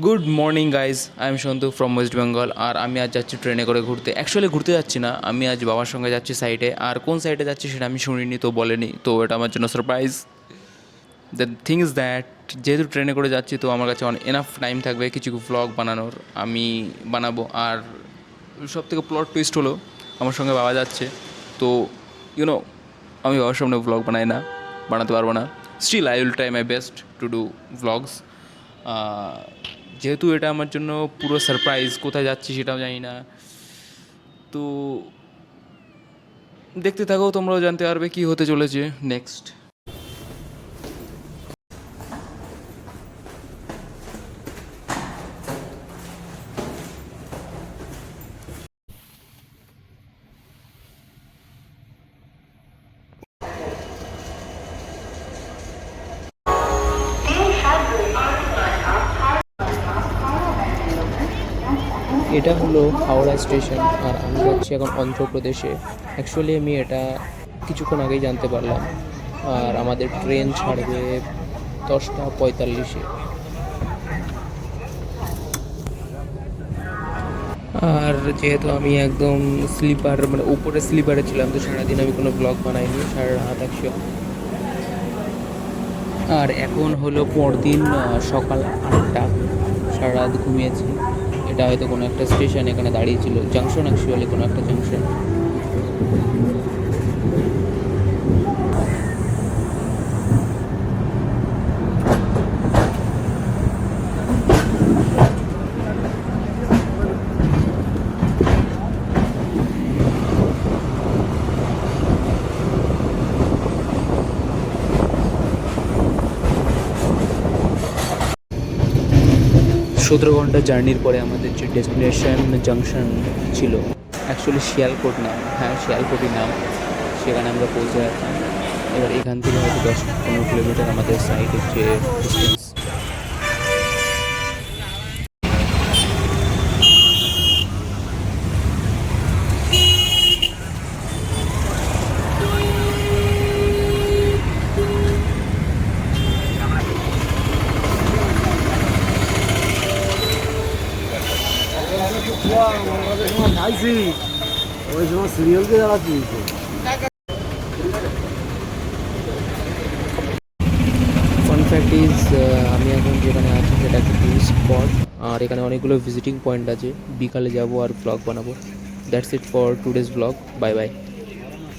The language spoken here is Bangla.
Good morning guys, I am Santu from West Bengal. আর আমি আজ যাচ্ছি ট্রেনে করে ঘুরতে। অ্যাকচুয়ালি ঘুরতে যাচ্ছি না, আমি আজ বাবার সঙ্গে যাচ্ছি সাইডে। আর কোন সাইডে যাচ্ছি সেটা আমি শুনিনি, তো বলেনি, তো এটা আমার জন্য surprise. The thing is that যেহেতু ট্রেনে করে যাচ্ছি, তো আমার কাছে এনাফ টাইম থাকবে কিছু ভ্লগ বানানোর, আমি বানাবো। আর সব থেকে প্লট টুইস্ট হলো আমার সঙ্গে বাবা যাচ্ছে, তো ইউনো আমি বাবার সামনে ভ্লগ বানাই না, বানাতে পারবো না। Still I will try my best to do vlogs. যেহেতু এটা আমার জন্য পুরো সারপ্রাইজ, কোথায় যাচ্ছি সেটাও জানি না, তো দেখতে থাকো, তোমরাও জানতে পারবে কী হতে চলেছে নেক্সট। এটা হলো হাওড়া স্টেশন, আর আমি যাচ্ছি এখন অন্ধ্রপ্রদেশে। অ্যাকচুয়ালি আমি এটা কিছুক্ষণ আগেই জানতে পারলাম। আর আমাদের ট্রেন ছাড়বে 10টা 45-এ। আর যেহেতু আমি একদম স্লিপার, মানে উপরে স্লিপারে ছিলাম, তো সারাদিন আমি কোনো ব্লগ বানাইনি, সারা রাত একশো। আর এখন হলো পরদিন সকাল 8টা, সারা রাত ঘুমিয়েছি। এটা হয়তো কোনো একটা স্টেশন, এখানে দাঁড়িয়েছিল, জাংশন, অ্যাকচুয়ালি কোনো একটা জাংশন। সতেরো ঘন্টা জার্নির পরে আমাদের যে ডেস্টিনেশন জাংশন ছিল, অ্যাকচুয়ালি শিয়ালকোট নাম, হ্যাঁ শিয়ালকোটই নাম, সেখানে আমরা পৌঁছে গেলাম। এবার এখান থেকে হয়তো 10-15 কিলোমিটার আমাদের সাইডের যে ডিস্টেন্স। খাইছি ওই সময় সিরিয়ালকে দাঁড়াচ্ছি। ফান ফ্যাক্ট ইজ, আমি এখন যেখানে আছি সেটা একটা টুরিস্ট স্পট, আর এখানে অনেকগুলো ভিজিটিং পয়েন্ট আছে। বিকালে যাব আর ব্লগ বানাবো। That's it for today's blog. Bye bye.